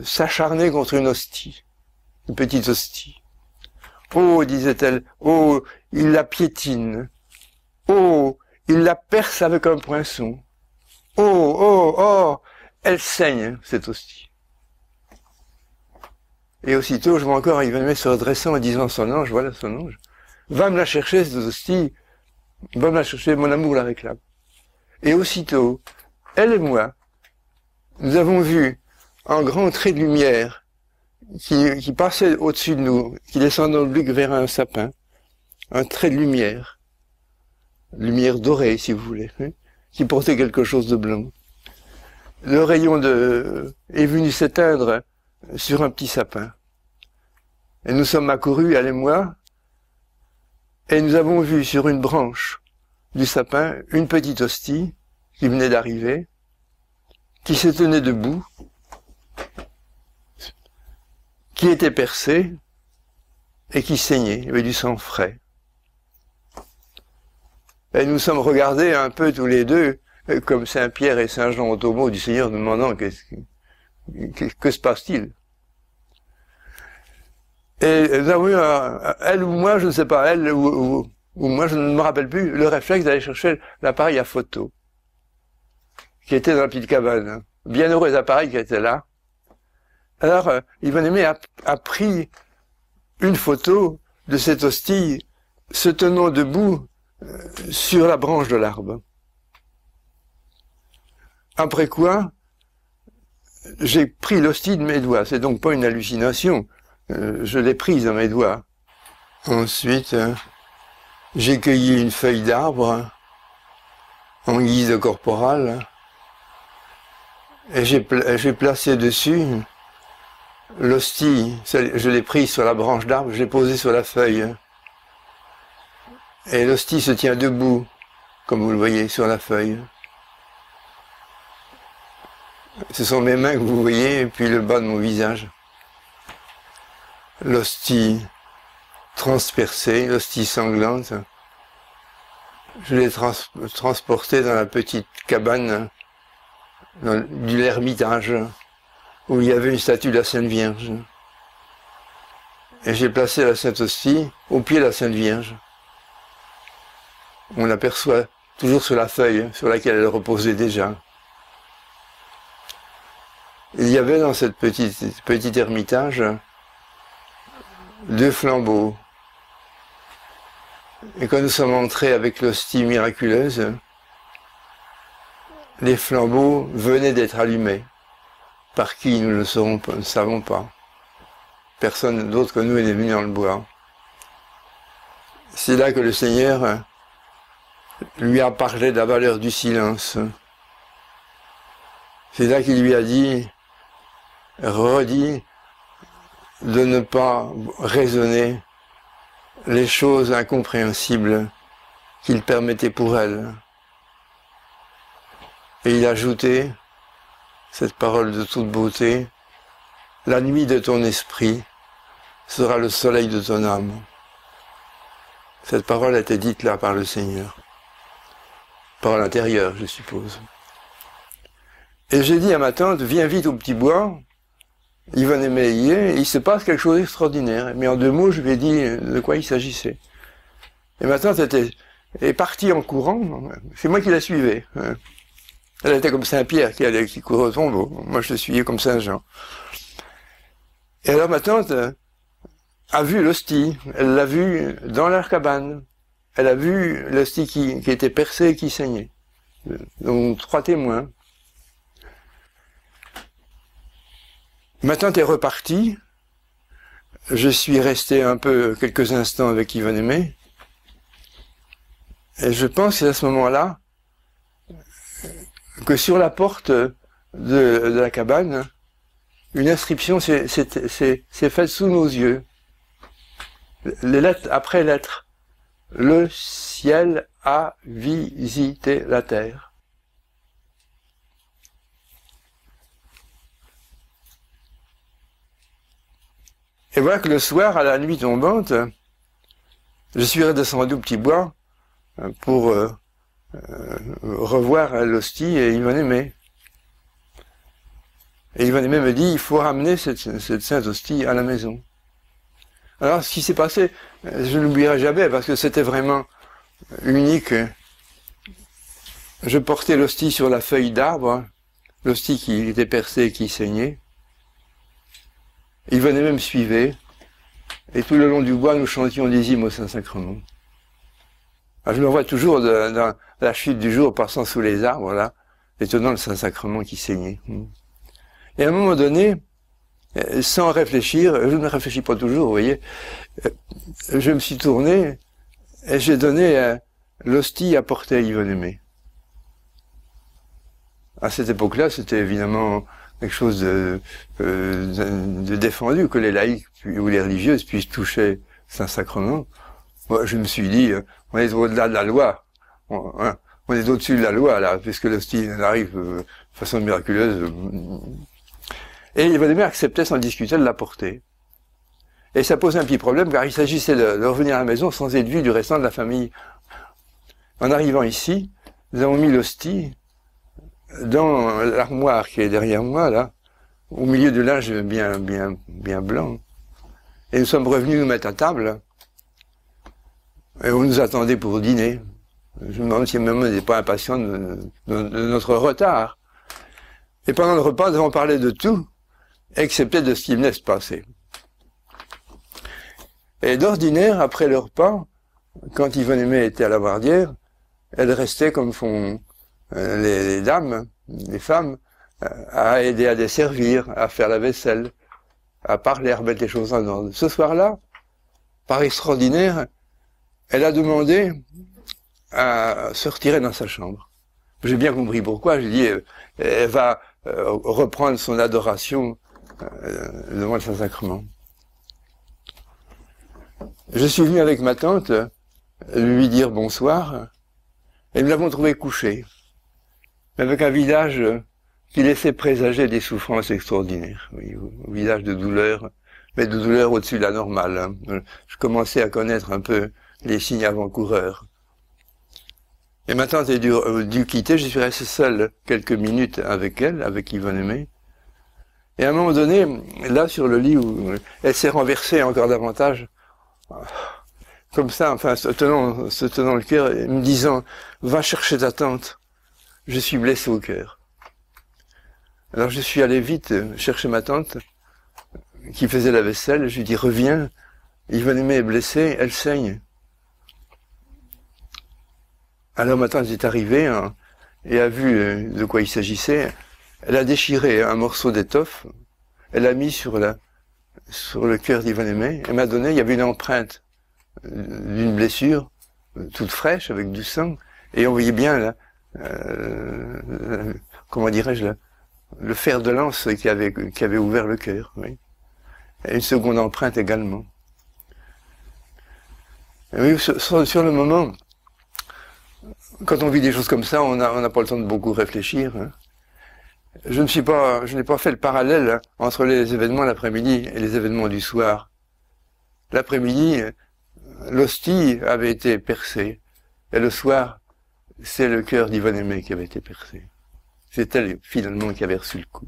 s'acharnaient contre une hostie, une petite hostie. Oh, disait-elle, oh, il la piétine. Oh, il la perce avec un poinçon. Oh, elle saigne, cette hostie. Et aussitôt, je vois encore Yvonne Aimé se redressant en disant à son ange, voilà son ange, va me la chercher, cette hostie, va me la chercher, mon amour la réclame. Et aussitôt, elle et moi, nous avons vu un grand trait de lumière qui passait au-dessus de nous, qui descendait oblique vers un sapin, un trait de lumière dorée, si vous voulez, hein, qui portait quelque chose de blanc. Le rayon est venu s'éteindre sur un petit sapin. Et nous sommes accourus, elle et moi, Et nous avons vu sur une branche du sapin une petite hostie qui venait d'arriver, qui se tenait debout, qui était percée et qui saignait, il y avait du sang frais. Et nous sommes regardés un peu tous les deux, comme Saint Pierre et Saint Jean au tombeau du Seigneur, demandant que se passe-t-il? Et nous avons eu, elle ou moi, je ne sais pas, elle ou moi, je ne me rappelle plus, le réflexe d'aller chercher l'appareil à photo, qui était dans la petite cabane. Bienheureux appareil qui était là. Alors, Yvonne Aimé a pris une photo de cette hostie se tenant debout sur la branche de l'arbre. Après quoi, j'ai pris l'hostie de mes doigts. C'est donc pas une hallucination. Je l'ai prise dans mes doigts. Ensuite, j'ai cueilli une feuille d'arbre en guise de corporale et j'ai placé dessus l'hostie. Je l'ai prise sur la branche d'arbre, je l'ai posée sur la feuille. Et l'hostie se tient debout, comme vous le voyez sur la feuille. Ce sont mes mains que vous voyez, et puis le bas de mon visage. L'hostie transpercée, l'hostie sanglante. Je l'ai transportée dans la petite cabane de l'ermitage, où il y avait une statue de la Sainte Vierge. Et j'ai placé la Sainte Hostie au pied de la Sainte Vierge. On l'aperçoit toujours sur la feuille sur laquelle elle reposait déjà. Il y avait dans cette petit ermitage 2 flambeaux. Et quand nous sommes entrés avec l'hostie miraculeuse, les flambeaux venaient d'être allumés. Par qui, nous ne savons pas. Personne d'autre que nous n'est venu dans le bois. C'est là que le Seigneur lui a parlé de la valeur du silence. C'est là qu'il lui a dit, redit, de ne pas raisonner les choses incompréhensibles qu'il permettait pour elle. Et il a ajouté cette parole de toute beauté, la nuit de ton esprit sera le soleil de ton âme. Cette parole a été dite là par le Seigneur. Parole intérieure, je suppose. Et j'ai dit à ma tante, viens vite au petit bois, Yvonne Aimé y est, il se passe quelque chose d'extraordinaire. Mais en 2 mots, je lui ai dit de quoi il s'agissait. Et ma tante est partie en courant, c'est moi qui la suivais. Elle était comme Saint-Pierre qui courait au tombeau. Moi, je le suivais comme Saint-Jean. Et alors ma tante a vu l'hostie. Elle l'a vue dans leur cabane. Elle a vu l'hostie qui était percée et qui saignait. Donc 3 témoins. Ma tante est repartie. Je suis resté un peu, quelques instants avec Yvonne Aimé. Et je pense que c'est à ce moment-là que sur la porte de la cabane, une inscription s'est faite sous nos yeux. Les lettres après lettres. Le ciel a visité la terre. Et voilà que le soir, à la nuit tombante, je suis redescendu au petit bois pour revoir l'hostie et Yvonne Aimé. Et Yvonne Aimé me dit, il faut ramener cette sainte hostie à la maison. Alors, ce qui s'est passé, je n'oublierai jamais, parce que c'était vraiment unique. Je portais l'hostie sur la feuille d'arbre, l'hostie qui était percée et qui saignait. Yvonne Aimé me suivait, et tout le long du bois, nous chantions des hymnes au Saint-Sacrement. Je me vois toujours dans la chute du jour, passant sous les arbres, là, et tenant le Saint-Sacrement qui saignait. Et à un moment donné, sans réfléchir, je ne réfléchis pas toujours, vous voyez, je me suis tourné, et j'ai donné l'hostie à porter à Yvonne Aimé. À cette époque-là, c'était évidemment quelque chose de défendu, que les laïcs ou les religieuses puissent toucher Saint-Sacrement. Moi, je me suis dit, on est au-delà de la loi. On est au-dessus de la loi, là, puisque l'hostie arrive de façon miraculeuse. Et Yvonne acceptait sans discuter de la porter. Et ça pose un petit problème, car il s'agissait de revenir à la maison sans être vu du restant de la famille. En arrivant ici, nous avons mis l'hostie dans l'armoire qui est derrière moi, là, au milieu de linge bien blanc. Et nous sommes revenus nous mettre à table. Et on nous attendait pour dîner. Je me demande si maman n'était pas impatient de notre retard. Et pendant le repas, nous avons parlé de tout, excepté de ce qui venait de se passer. Et d'ordinaire, après le repas, quand Yvonne Aimée était à la Bardière, elle restait comme font les dames, les femmes, à aider à desservir, à faire la vaisselle, à parler, à remettre les choses en ordre. Ce soir-là, par extraordinaire, elle a demandé à se retirer dans sa chambre. J'ai bien compris pourquoi. J'ai dit, elle va reprendre son adoration devant le Saint-Sacrement. Je suis venu avec ma tante lui dire bonsoir, et nous l'avons trouvé couché, avec un visage qui laissait présager des souffrances extraordinaires. Oui, un visage de douleur, mais de douleur au-dessus de la normale. Hein. Je commençais à connaître un peu les signes avant-coureurs. Et ma tante a dû quitter, je suis resté seul quelques minutes avec elle, avec Yvonne Aimée. Et à un moment donné, là sur le lit, où elle s'est renversée encore davantage, comme ça, enfin, se tenant le cœur, et me disant, va chercher ta tante, je suis blessé au cœur. Alors je suis allé vite chercher ma tante, qui faisait la vaisselle, je lui dis, reviens, Yvonne Aimée est blessée, elle saigne. Alors ma tante est arrivée hein, et a vu de quoi il s'agissait. Elle a déchiré un morceau d'étoffe, elle l'a mis sur le cœur d'Yvonne Aimée, et m'a donné, il y avait une empreinte d'une blessure, toute fraîche, avec du sang, et on voyait bien là, comment dirais-je là, le fer de lance qui avait ouvert le cœur, oui. Et une seconde empreinte également. Et oui, sur le moment, quand on vit des choses comme ça, on n'a pas le temps de beaucoup réfléchir. Hein. Je n'ai pas fait le parallèle hein, entre les événements l'après-midi et les événements du soir. L'après-midi, l'hostie avait été percée, et le soir, c'est le cœur d'Yvonne Aimée qui avait été percé. C'est elle, finalement, qui avait reçu le coup.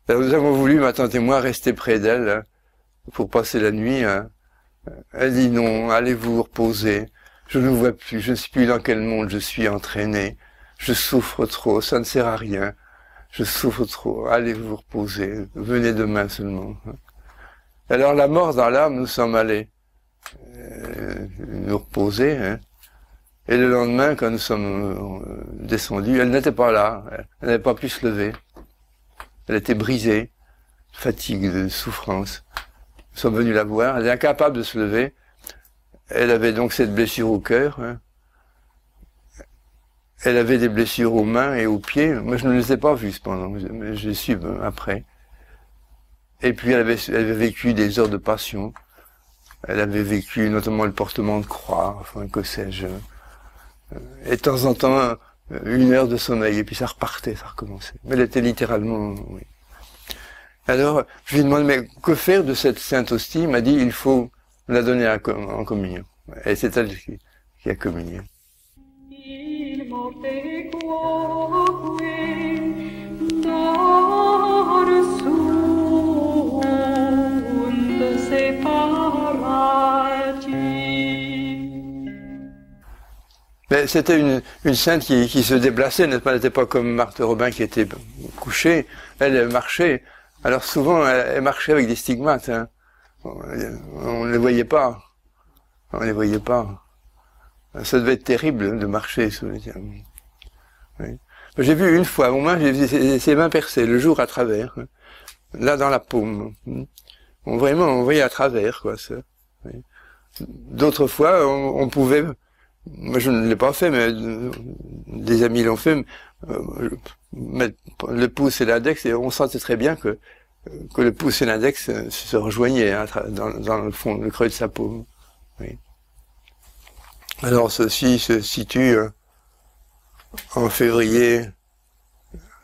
Alors, nous avons voulu, ma tante et moi, rester près d'elle hein, pour passer la nuit. Hein. Elle dit non, allez vous reposer. Je ne vois plus, je ne sais plus dans quel monde je suis entraîné. Je souffre trop, ça ne sert à rien. Je souffre trop, allez vous reposer. Venez demain seulement. Alors, la mort dans l'âme, nous sommes allés nous reposer. Hein. Et le lendemain, quand nous sommes descendus, elle n'était pas là. Elle n'avait pas pu se lever. Elle était brisée, fatigue, de souffrance. Nous sommes venus la voir. Elle est incapable de se lever. Elle avait donc cette blessure au cœur. Hein. Elle avait des blessures aux mains et aux pieds. Moi, je ne les ai pas vues cependant, mais je les suis après. Et puis, elle avait vécu des heures de passion. Elle avait vécu notamment le portement de croix, enfin, que sais-je. Et de temps en temps, 1 heure de sommeil, et puis ça repartait, ça recommençait. Mais elle était littéralement, oui. Alors, je lui ai demandé, mais que faire de cette sainte hostie? Il m'a dit, il faut la donner en communion. Et c'est elle qui a communié. Mais c'était une sainte qui se déplaçait, n'est-ce pas? Elle n'était pas comme Marthe Robin qui était couchée. Elle marchait. Alors souvent, elle marchait avec des stigmates. Hein. On ne les voyait pas. On ne les voyait pas. Ça devait être terrible de marcher sous les yeux. Oui. J'ai vu une fois, au moins, j'ai vu ses mains percées, le jour à travers. Hein. Là, dans la paume. Vraiment, on voyait à travers, quoi. Ça. Oui. D'autres fois, on pouvait... Moi, je ne l'ai pas fait, mais des amis l'ont fait. Mettre le pouce et l'index, et on sentait très bien que le pouce et l'index se rejoignaient hein, dans le fond, le creux de sa paume. Oui. Alors ceci se situe en février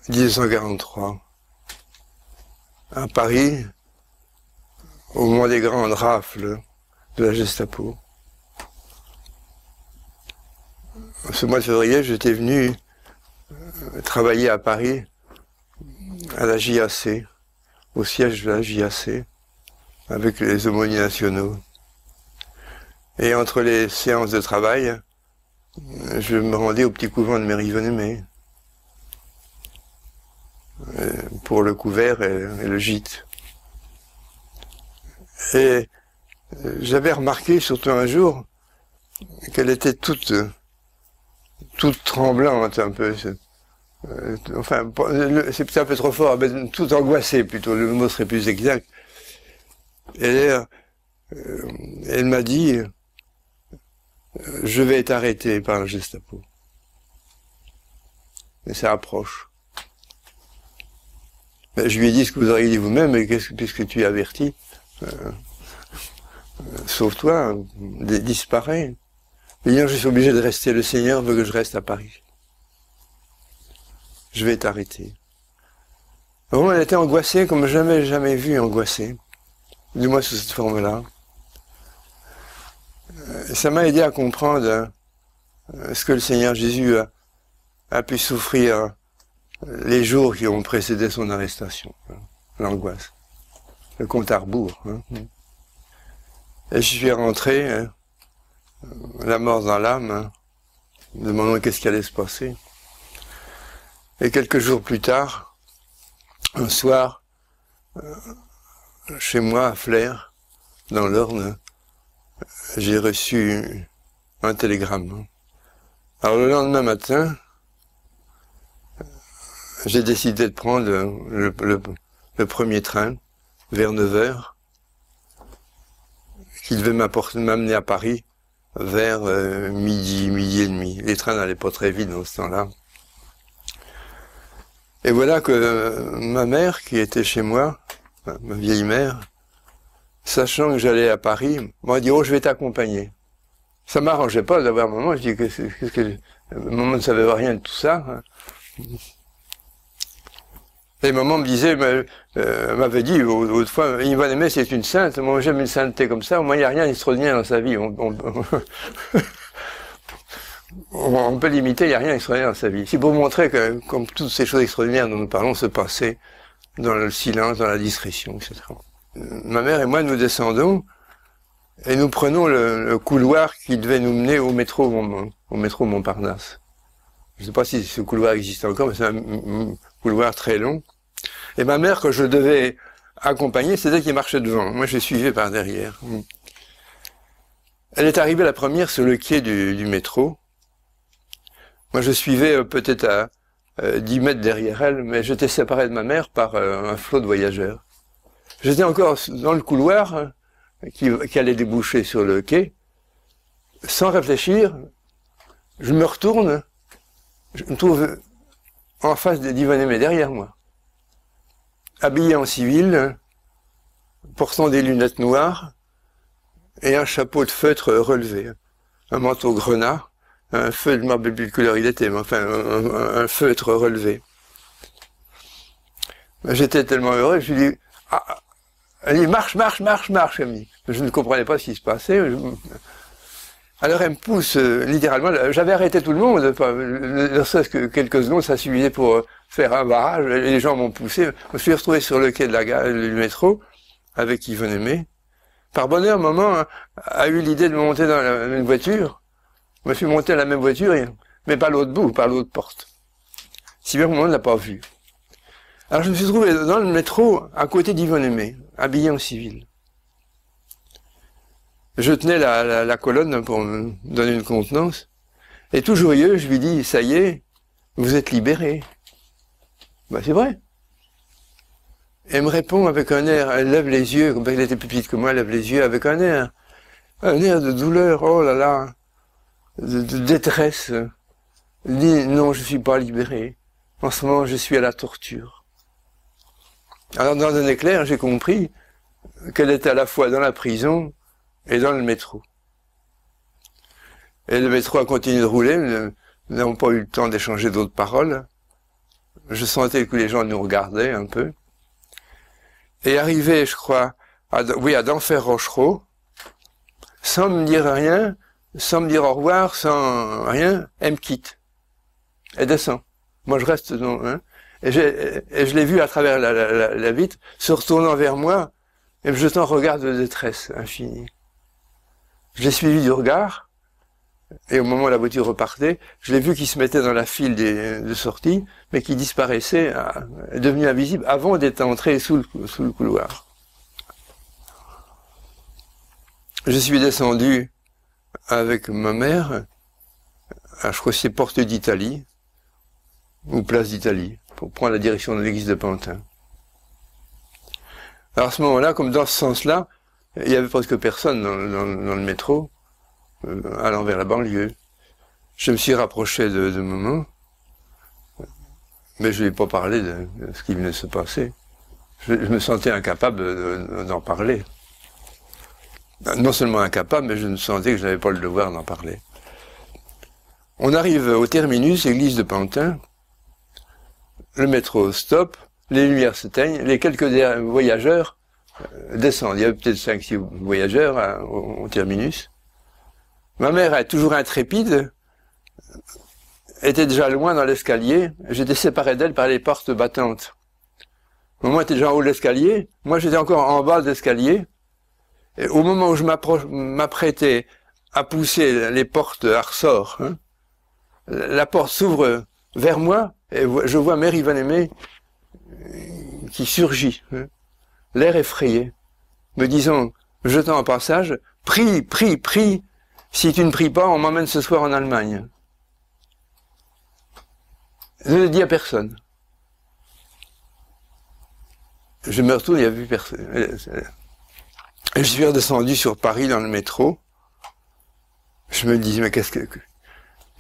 1943 à Paris, au moment des grandes rafles de la Gestapo. Ce mois de février, j'étais venu travailler à Paris, à la JAC, au siège de la JAC, avec les aumôniers nationaux. Et entre les séances de travail, je me rendais au petit couvent de Mairie-Venemain pour le couvert et le gîte. Et j'avais remarqué, surtout un jour, qu'elle était toute tremblante un peu. Enfin, c'est un peu trop fort, mais toute angoissée plutôt, le mot serait plus exact. Et elle m'a dit, je vais être arrêté par la Gestapo. Et ça approche. Mais je lui ai dit ce que vous auriez dit vous-même, et puisque tu es averti, sauve-toi, disparais. Mais je suis obligé de rester, le Seigneur veut que je reste à Paris. Je vais être arrêté. Vraiment, elle était angoissée comme jamais vu angoissée. Du moins sous cette forme-là. Ça m'a aidé à comprendre ce que le Seigneur Jésus a pu souffrir les jours qui ont précédé son arrestation. L'angoisse. Le compte à rebours. Et je suis rentré, la mort dans l'âme, demandant qu'est-ce qui allait se passer. Et quelques jours plus tard, un soir, chez moi à Flers, dans l'Orne, j'ai reçu un télégramme. Alors le lendemain matin, j'ai décidé de prendre le premier train vers 9h, qui devait m'amener à Paris vers midi et demi. Les trains n'allaient pas très vite dans ce temps-là. Et voilà que ma mère, qui était chez moi, ma vieille mère, sachant que j'allais à Paris, m'a dit « Oh, je vais t'accompagner ». Ça m'arrangeait pas d'avoir maman. Je dis que maman ne savait rien de tout ça. Et maman me disait, m'avait dit autrefois, Yvonne Aimée c'est une sainte. Moi j'aime une sainteté comme ça. Au moins il n'y a rien d'extraordinaire dans sa vie. On peut l'imiter, il n'y a rien d'extraordinaire dans sa vie. C'est pour montrer que, comme toutes ces choses extraordinaires dont nous parlons se passaient dans le silence, dans la discrétion, etc. Ma mère et moi, nous descendons et nous prenons le couloir qui devait nous mener au métro Montparnasse. Je ne sais pas si ce couloir existe encore, mais c'est un couloir très long. Et ma mère, que je devais accompagner, c'est elle qui marchait devant. Moi, je suivais par derrière. Elle est arrivée la première sur le quai du métro. Moi, je suivais peut-être à 10 mètres derrière elle, mais j'étais séparé de ma mère par un flot de voyageurs. J'étais encore dans le couloir qui allait déboucher sur le quai. Sans réfléchir, je me retourne, je me trouve en face d'Yvonne Aimée, derrière moi. Habillé en civil, portant des lunettes noires et un chapeau de feutre relevé, un manteau grenat, un feutre, je ne me rappelle plus de couleur il était, mais enfin un feutre relevé. J'étais tellement heureux, je lui dis, ah, elle dit, marche, elle me dit. Je ne comprenais pas ce qui se passait. Alors elle me pousse, littéralement, j'avais arrêté tout le monde, ne serait-ce que quelques secondes, ça suffisait pour faire un barrage, les gens m'ont poussé. Je me suis retrouvé sur le quai de la gare, du métro, avec Yvonne Aimée. Par bonheur, maman a eu l'idée de me monter dans une voiture. Je me suis monté à la même voiture, mais par l'autre bout, par l'autre porte. Si bien que maman ne l'a pas vu. Alors je me suis trouvé dans le métro, à côté d'Yvonne Aimée, habillé en civil. Je tenais la colonne pour me donner une contenance. Et tout joyeux, je lui dis, ça y est, vous êtes libéré. Ben, c'est vrai. Elle me répond avec un air, elle lève les yeux, comme elle était plus petite que moi, elle lève les yeux avec un air de douleur, oh là là, de détresse. Elle dit, non, je ne suis pas libéré. En ce moment, je suis à la torture. Alors, dans un éclair, j'ai compris qu'elle était à la fois dans la prison et dans le métro. Et le métro a continué de rouler, nous n'avons pas eu le temps d'échanger d'autres paroles. Je sentais que les gens nous regardaient un peu. Et arrivé, je crois, à Denfert-Rochereau, sans me dire rien, sans me dire au revoir, sans rien, elle me quitte. Elle descend. Moi, je reste dans, hein, et je l'ai vu à travers la vitre, se retournant vers moi, et me jetant un regard de détresse infinie. Je l'ai suivi du regard, et au moment où la voiture repartait, je l'ai vu qui se mettait dans la file de sortie, mais qui disparaissait, devenu invisible, avant d'être entré sous le couloir. Je suis descendu avec ma mère, je crois que c'est Porte d'Italie, ou Place d'Italie, pour prendre la direction de l'église de Pantin. Alors à ce moment-là, comme dans ce sens-là, il y avait presque personne dans le métro, allant vers la banlieue. Je me suis rapproché de maman, mais je ne lui ai pas parlé de ce qui venait de se passer. Je me sentais incapable d'en parler. Non seulement incapable, mais je me sentais que je n'avais pas le devoir d'en parler. On arrive au terminus, église de Pantin, le métro stop, les lumières s'éteignent, les quelques voyageurs descendent. Il y avait peut-être 5-6 voyageurs au terminus. Ma mère est toujours intrépide, était déjà loin dans l'escalier, j'étais séparé d'elle par les portes battantes. Maman était déjà en haut de l'escalier, moi j'étais encore en bas de l'escalier, et au moment où je m'apprêtais à pousser les portes à ressort, hein, la porte s'ouvre vers moi, et je vois Mère Yvan-Aimé qui surgit, hein, l'air effrayé, me disant, jetant un passage, « Prie, prie, prie, si tu ne pries pas, on m'emmène ce soir en Allemagne. » Je ne le dis à personne. Je me retourne, il n'y a plus personne. Je suis redescendu sur Paris dans le métro. Je me disais, mais qu'est-ce que...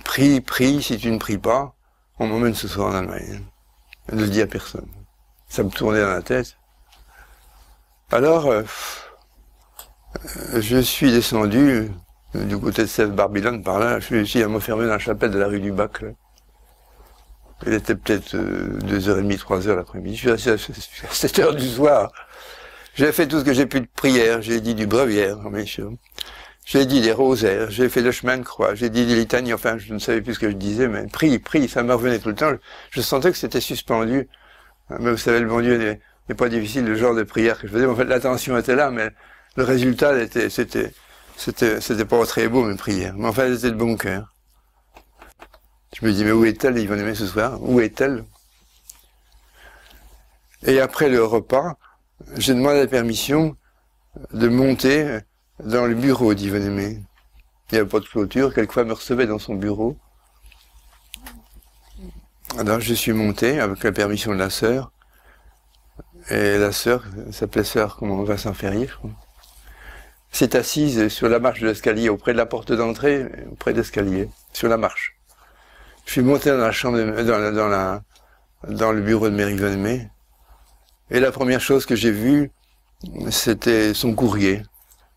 Prie, prie, si tu ne pries pas, on m'emmène ce soir en Allemagne. Je ne le dis à personne. Ça me tournait dans la tête. Alors, je suis descendu du côté de Sèvres-Barbillon, par là. Je suis ici à m'enfermer dans la chapelle de la rue du Bac. Là. Il était peut-être 2h30, 3h l'après-midi. Je suis assis à 7h du soir. J'ai fait tout ce que j'ai pu de prière. J'ai dit du breviaire, bien sûr. J'ai dit des rosaires. J'ai fait le chemin de croix. J'ai dit des litanies. Enfin, je ne savais plus ce que je disais, mais prie, prie, ça me revenait tout le temps. Je sentais que c'était suspendu. Mais vous savez, le bon Dieu n'est pas difficile, le genre de prière que je faisais. En fait, l'attention était là, mais le résultat c'était pas très beau, mes prières. Mais enfin, c'était de bon cœur. Je me dis, mais où est-elle, Yvan-Aimé, ce soir? Où est-elle? Et après le repas, j'ai demandé la permission de monter dans le bureau d'Yvan-Aimé. Il n'y avait pas de clôture, quelquefois elle me recevait dans son bureau. Alors je suis monté avec la permission de la sœur. Et la sœur, s'appelait sœur, comment Vincent Ferrier, je crois, s'est assise sur la marche de l'escalier, auprès de la porte d'entrée, auprès de l'escalier, sur la marche. Je suis monté dans la chambre, dans le bureau de Mère Yvan-Aimé, et la première chose que j'ai vue, c'était son courrier,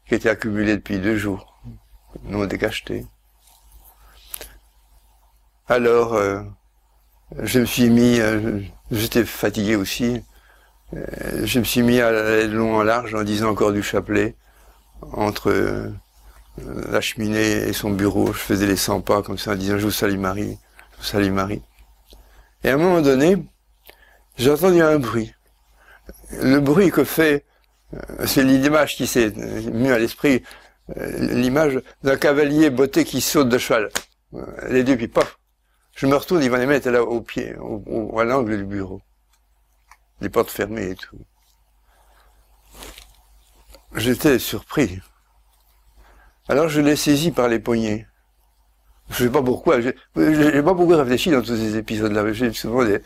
qui était accumulé depuis 2 jours, non décacheté. Alors, je me suis mis, j'étais fatigué aussi, je me suis mis à aller de long en large en disant encore du chapelet, entre la cheminée et son bureau. Je faisais les 100 pas comme ça en disant « Je vous salue Marie, je vous salue Marie ». Et à un moment donné, j'ai entendu un bruit. Le bruit que fait, c'est l'image qui s'est mise à l'esprit, l'image d'un cavalier botté qui saute de cheval. Les deux, puis paf. Je me retourne, Yvan-Aimé était là au pied, à l'angle du bureau. Les portes fermées et tout. J'étais surpris. Alors je l'ai saisi par les poignets. Je sais pas pourquoi, j'ai pas beaucoup réfléchi dans tous ces épisodes-là. J'ai souvent des...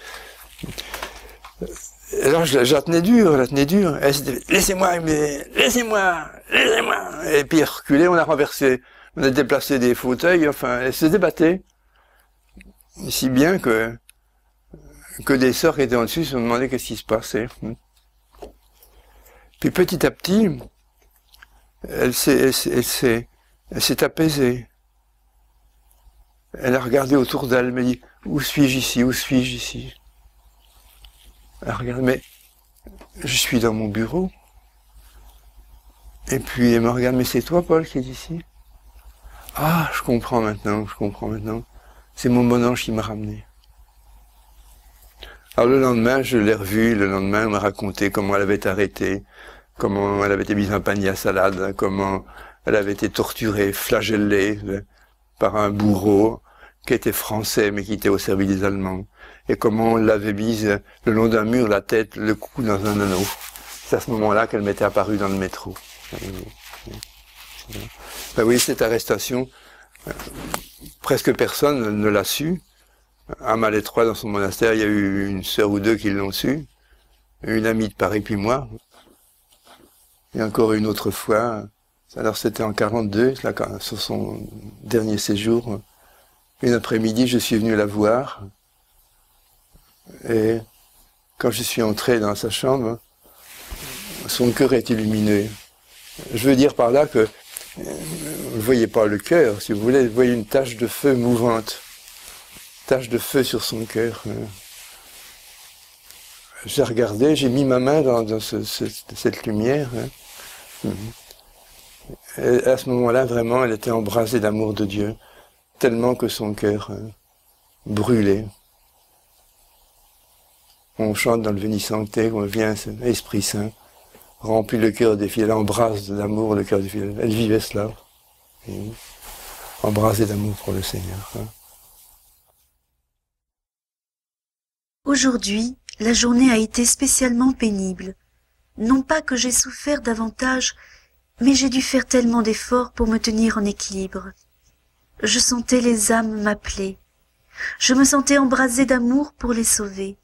Alors je la tenais dure, Elle s'était dit, laissez-moi, laissez-moi. Et puis elle reculait, on a renversé, on a déplacé des fauteuils, enfin, elle se débattait. Si bien que des sœurs qui étaient en dessus se demandaient qu'est-ce qui se passait. Puis petit à petit, elle s'est apaisée. Elle a regardé autour d'elle, elle m'a dit, où suis-je ici, où suis-je ici? Elle a regardé, mais je suis dans mon bureau. Et puis elle me regarde, mais c'est toi, Paul, qui est ici? Ah, je comprends maintenant, je comprends maintenant. C'est mon bon ange qui m'a ramené. Alors le lendemain, je l'ai revue, le lendemain, elle m'a raconté comment elle avait été arrêtée, comment elle avait été mise dans un panier à salade, comment elle avait été torturée, flagellée par un bourreau qui était français mais qui était au service des Allemands, et comment on l'avait mise le long d'un mur, la tête, le cou dans un anneau. C'est à ce moment-là qu'elle m'était apparue dans le métro. Ben oui, cette arrestation, presque personne ne l'a su. À Malétroit, dans son monastère, il y a eu une sœur ou deux qui l'ont su, une amie de Paris, puis moi. Et encore une autre fois, alors c'était en 42, sur son dernier séjour. Une après-midi, je suis venu la voir. Et quand je suis entré dans sa chambre, son cœur est illuminé. Je veux dire par là que vous ne voyez pas le cœur, si vous voulez, vous voyez une tache de feu mouvante. Tache de feu sur son cœur. J'ai regardé, j'ai mis ma main dans cette lumière. Et à ce moment-là, vraiment, elle était embrasée d'amour de Dieu, tellement que son cœur brûlait. On chante dans le Veni Sancte, on vient, Esprit Saint, remplit le cœur des filles, elle embrasse d'amour le cœur des filles. Elle vivait cela, embrasée d'amour pour le Seigneur. Aujourd'hui, la journée a été spécialement pénible. Non pas que j'ai souffert davantage, mais j'ai dû faire tellement d'efforts pour me tenir en équilibre. Je sentais les âmes m'appeler. Je me sentais embrasée d'amour pour les sauver,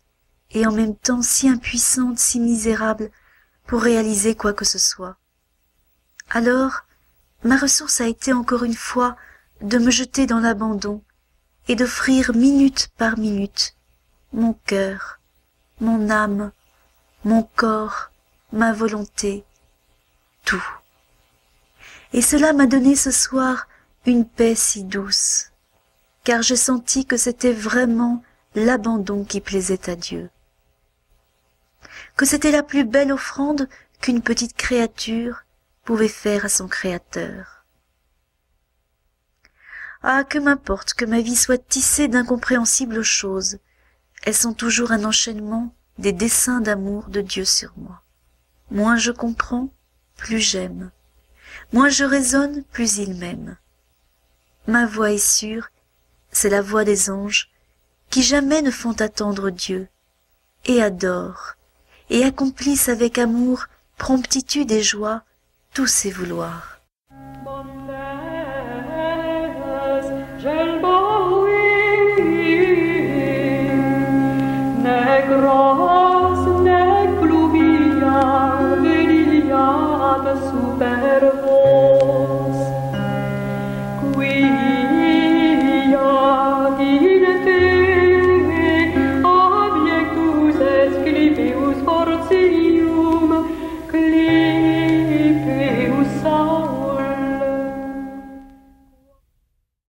et en même temps si impuissante, si misérable, pour réaliser quoi que ce soit. Alors, ma ressource a été encore une fois de me jeter dans l'abandon et d'offrir minute par minute mon cœur, mon âme, mon corps, ma volonté, tout. Et cela m'a donné ce soir une paix si douce, car j'ai senti que c'était vraiment l'abandon qui plaisait à Dieu, que c'était la plus belle offrande qu'une petite créature pouvait faire à son Créateur. Ah, que m'importe que ma vie soit tissée d'incompréhensibles choses, elles sont toujours un enchaînement des desseins d'amour de Dieu sur moi. Moins je comprends, plus j'aime. Moins je raisonne, plus il m'aime. Ma voix est sûre, c'est la voix des anges, qui jamais ne font attendre Dieu, et adorent, et accomplissent avec amour, promptitude et joie tous ses vouloirs. Gros, ne pluvia, veniat super